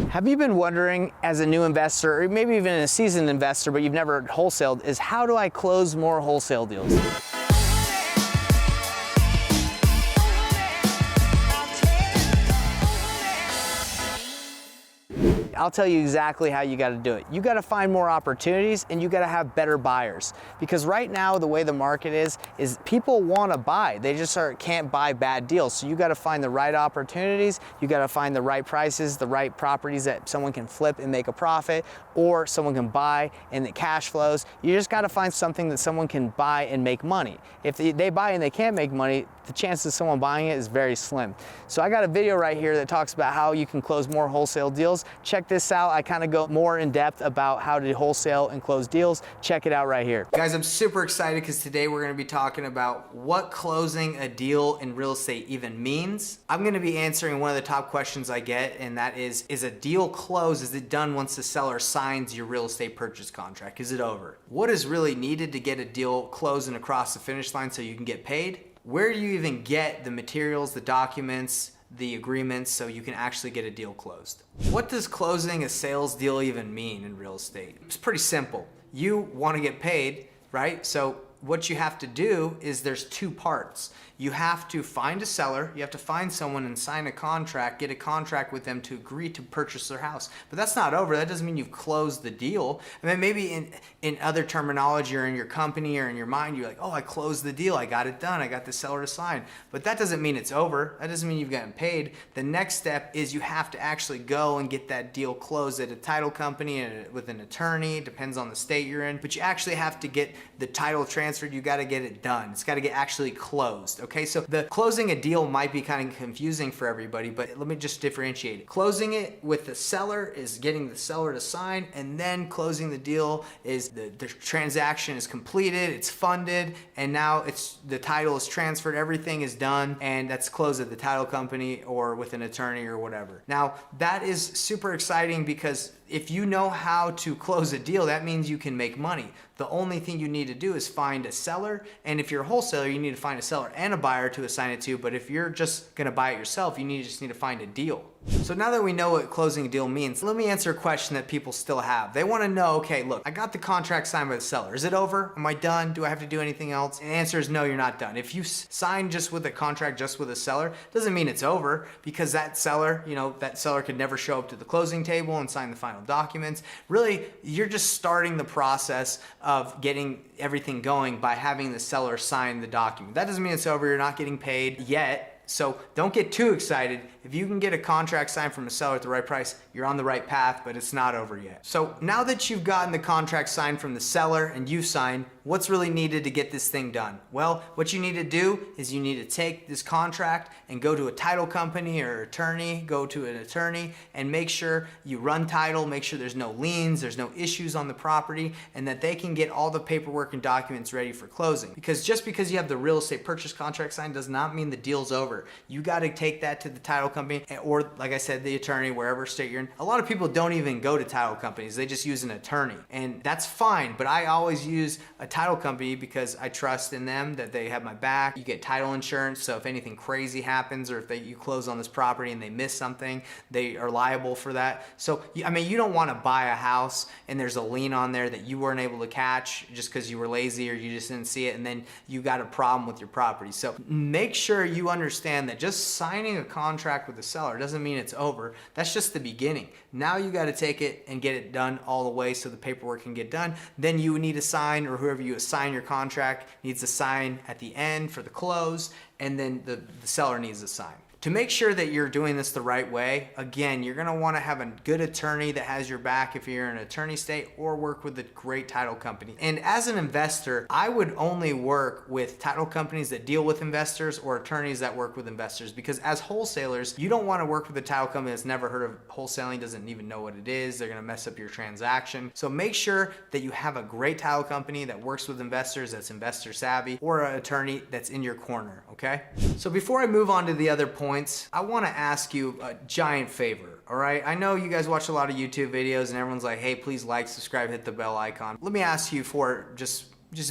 Have you been wondering, as a new investor, or maybe even a seasoned investor, but you've never wholesaled, is how do I close more wholesale deals? I'll tell you exactly how you got to do it. You got to find more opportunities and you got to have better buyers. Because right now, the way the market is people want to buy. They just can't buy bad deals. So you got to find the right opportunities. You got to find the right prices, the right properties that someone can flip and make a profit, or someone can buy and it cash flows. You just got to find something that someone can buy and make money. If they buy and they can't make money, the chances of someone buying it is very slim. So I got a video right here that talks about how you can close more wholesale deals. Check this out. I kind of go more in depth about how to wholesale and close deals. Check it out right here. Guys, I'm super excited because today we're going to be talking about what closing a deal in real estate even means. I'm going to be answering one of the top questions I get, and that is a deal closed? Is it done once the seller signs your real estate purchase contract? Is it over? What is really needed to get a deal closed and across the finish line so you can get paid? Where do you even get the materials, the documents, the agreements so you can actually get a deal closed? What does closing a sales deal even mean in real estate? It's pretty simple. You want to get paid, right? So what you have to do is there's two parts. You have to find a seller, you have to find someone and sign a contract, get a contract with them to agree to purchase their house. But that's not over. That doesn't mean you've closed the deal. I mean, maybe in other terminology or in your company or in your mind, you're like, oh, I closed the deal. I got it done. I got the seller to sign. But that doesn't mean it's over. That doesn't mean you've gotten paid. The next step is you have to actually go and get that deal closed at a title company and with an attorney. Depends on the state you're in. But you actually have to get the title transferred. You got to get it done. It's got to get actually closed. Okay, so the closing a deal might be kind of confusing for everybody, but let me just differentiate it. Closing it with the seller is getting the seller to sign, and then closing the deal is the transaction is completed, it's funded, and now the title is transferred, everything is done, and that's closed at the title company or with an attorney or whatever. Now, that is super exciting because if you know how to close a deal, that means you can make money. The only thing you need to do is find a seller, and if you're a wholesaler, you need to find a seller and a buyer to assign it to, but if you're just gonna buy it yourself, you just need to find a deal. So now that we know what closing a deal means, let me answer a question that people still have. They wanna know, okay, look, I got the contract signed by the seller. Is it over? Am I done? Do I have to do anything else? And the answer is no, you're not done. If you sign just with a contract, just with a seller, doesn't mean it's over, because that seller could never show up to the closing table and sign the final documents. Really, you're just starting the process of getting everything going by having the seller sign the document. That doesn't mean it's over. You're not getting paid yet. So don't get too excited. If you can get a contract signed from a seller at the right price, you're on the right path, but it's not over yet. So now that you've gotten the contract signed from the seller and you signed, what's really needed to get this thing done? Well, what you need to do is you need to take this contract and go to a title company or attorney, go to an attorney and make sure you run title, make sure there's no liens, there's no issues on the property, and that they can get all the paperwork and documents ready for closing. Because just because you have the real estate purchase contract signed does not mean the deal's over. You got to take that to the title company or, like I said, the attorney, wherever state you're in. A lot of people don't even go to title companies. They just use an attorney, and that's fine. But I always use a title company because I trust in them that they have my back. You get title insurance, so if anything crazy happens or if you close on this property and they miss something, they are liable for that. So, I mean, you don't want to buy a house and there's a lien on there that you weren't able to catch just because you were lazy or you just didn't see it, and then you got a problem with your property. So make sure you understand that just signing a contract with the seller doesn't mean it's over. That's just the beginning. Now you got to take it and get it done all the way so the paperwork can get done. Then you need to sign, or whoever you assign your contract needs to sign at the end for the close, and then the seller needs to sign. To make sure that you're doing this the right way, again, you're gonna wanna have a good attorney that has your back if you're in an attorney state, or work with a great title company. And as an investor, I would only work with title companies that deal with investors or attorneys that work with investors, because as wholesalers, you don't wanna work with a title company that's never heard of wholesaling, doesn't even know what it is. They're gonna mess up your transaction. So make sure that you have a great title company that works with investors, that's investor savvy, or an attorney that's in your corner, okay? So before I move on to the other points, I want to ask you a giant favor, all right? I know you guys watch a lot of YouTube videos and everyone's like, hey, please like, subscribe, hit the bell icon. Let me ask you for just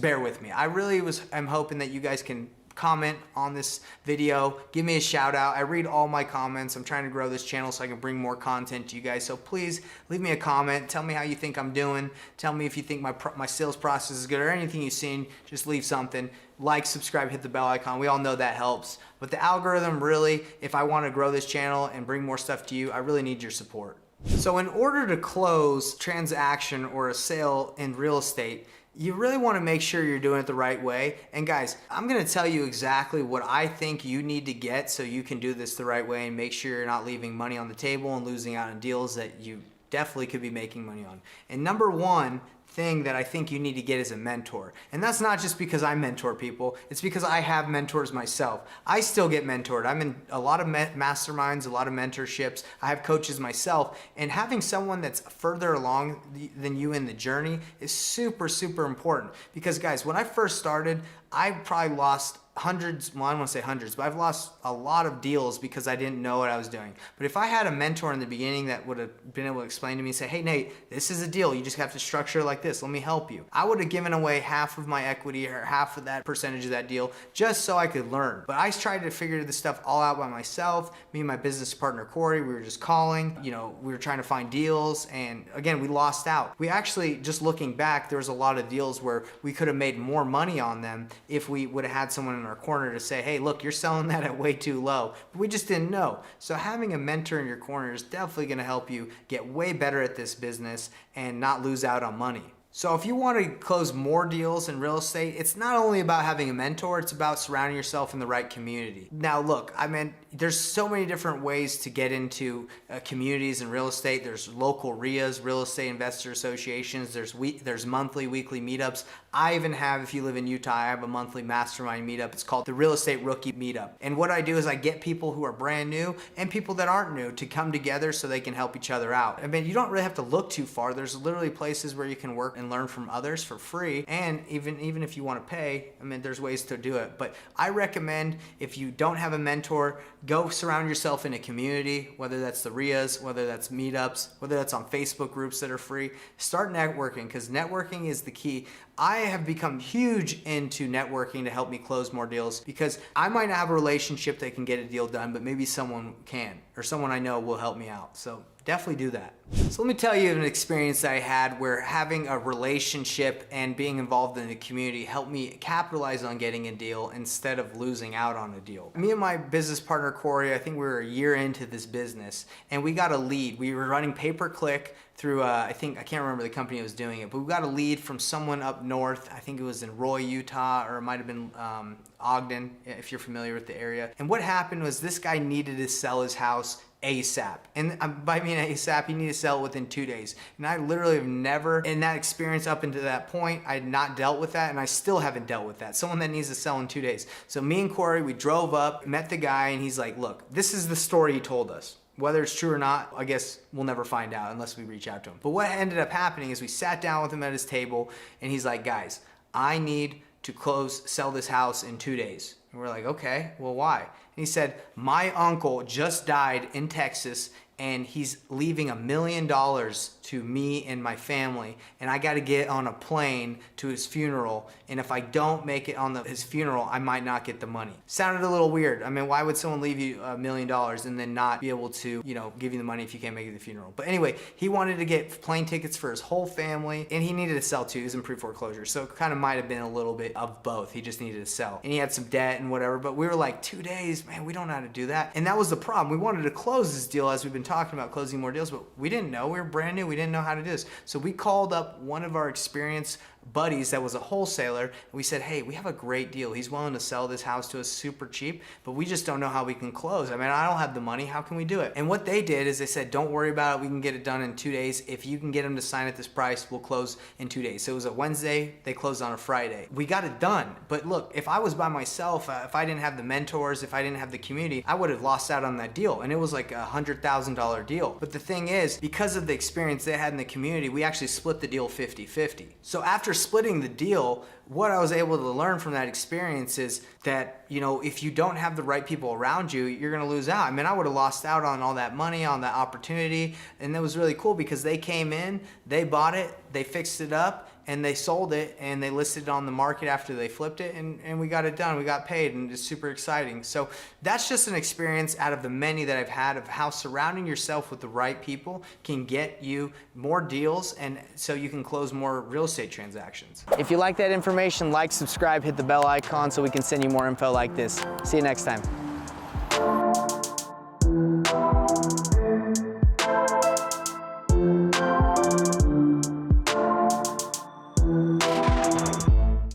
bear with me. I really am hoping that you guys can comment on this video, give me a shout out. I read all my comments. I'm trying to grow this channel so I can bring more content to you guys. So please leave me a comment. Tell me how you think I'm doing. Tell me if you think my sales process is good or anything you've seen. Just leave something. Like, subscribe, hit the bell icon. We all know that helps. But the algorithm really, if I want to grow this channel and bring more stuff to you, I really need your support. So in order to close transaction or a sale in real estate, you really want to make sure you're doing it the right way. And guys, I'm going to tell you exactly what I think you need to get so you can do this the right way and make sure you're not leaving money on the table and losing out on deals that you definitely could be making money on. And number one thing that I think you need to get is a mentor. And that's not just because I mentor people, it's because I have mentors myself. I still get mentored. I'm in a lot of masterminds, a lot of mentorships. I have coaches myself, and having someone that's further along than you in the journey is super, super important. Because guys, when I first started, I probably lost hundreds, well, I don't want to say hundreds, but I've lost a lot of deals because I didn't know what I was doing. But if I had a mentor in the beginning that would have been able to explain to me and say, hey Nate, this is a deal, you just have to structure it like this, let me help you, I would have given away half of my equity or half of that percentage of that deal just so I could learn. But I tried to figure this stuff all out by myself. Me and my business partner Corey, we were just calling, we were trying to find deals, and again, we lost out. We actually, just looking back, there was a lot of deals where we could have made more money on them if we would have had someone in our corner to say, hey, look, you're selling that at way too low. But we just didn't know. So having a mentor in your corner is definitely going to help you get way better at this business and not lose out on money. So if you want to close more deals in real estate, it's not only about having a mentor, it's about surrounding yourself in the right community. Now look, there's so many different ways to get into communities in real estate. There's local RIAs, real estate investor associations. There's monthly, weekly meetups. I even have, if you live in Utah, I have a monthly mastermind meetup. It's called the Real Estate Rookie Meetup. And what I do is I get people who are brand new and people that aren't new to come together so they can help each other out. You don't really have to look too far. There's literally places where you can work and learn from others for free. And even if you want to pay, there's ways to do it. But I recommend, if you don't have a mentor, go surround yourself in a community, whether that's the RIAs, whether that's meetups, whether that's on Facebook groups that are free. Start networking, because networking is the key. I have become huge into networking to help me close more deals, because I might not have a relationship that can get a deal done, but maybe someone can, or someone I know will help me out. So definitely do that. So let me tell you an experience that I had where having a relationship and being involved in the community helped me capitalize on getting a deal instead of losing out on a deal. Me and my business partner Corey, I think we were a year into this business, and we got a lead. We were running pay-per-click through, I can't remember the company that was doing it, but we got a lead from someone up north. I think it was in Roy, Utah, or it might have been Ogden, if you're familiar with the area. And what happened was this guy needed to sell his house ASAP. And by mean ASAP, you need to sell it within 2 days. And I literally have never, in that experience up until that point, I had not dealt with that, and I still haven't dealt with that. Someone that needs to sell in 2 days. So me and Corey, we drove up, met the guy, and he's like, look, this is the story he told us. Whether it's true or not, I guess we'll never find out unless we reach out to him. But what ended up happening is we sat down with him at his table, and he's like, guys, I need to sell this house in 2 days. And we're like, okay, well, why? And he said, my uncle just died in Texas, and he's leaving $1 million to me and my family, and I got to get on a plane to his funeral, and if I don't make it on his funeral, I might not get the money. Sounded a little weird. Why would someone leave you $1 million and then not be able to, give you the money if you can't make it to the funeral? But anyway, he wanted to get plane tickets for his whole family, and he needed to sell too. He was in pre-foreclosure, so it kind of might have been a little bit of both. He just needed to sell, and he had some debt and whatever, but we were like, 2 days, man, we don't know how to do that. And that was the problem. We wanted to close this deal, as we've been talking about closing more deals, but we didn't know. We were brand new. We didn't know how to do this. So we called up one of our experienced buddies that was a wholesaler, and we said, hey, we have a great deal. He's willing to sell this house to us super cheap, but we just don't know how we can close. I don't have the money. How can we do it? And what they did is they said, don't worry about it. We can get it done in 2 days. If you can get him to sign at this price, we'll close in 2 days. So it was a Wednesday. They closed on a Friday. We got it done. But look, if I was by myself, if I didn't have the mentors, if I didn't have the community, I would have lost out on that deal. And it was like a $100,000 deal. But the thing is, because of the experience they had in the community, we actually split the deal 50-50. So after splitting the deal, what I was able to learn from that experience is that, if you don't have the right people around you, you're going to lose out. I would have lost out on all that money, on that opportunity. And it was really cool because they came in, they bought it, they fixed it up, and they sold it and they listed it on the market after they flipped it, and we got it done. We got paid, and it's super exciting. So that's just an experience out of the many that I've had of how surrounding yourself with the right people can get you more deals, and so you can close more real estate transactions. If you like that information, like, subscribe, hit the bell icon so we can send you more info like this. See you next time.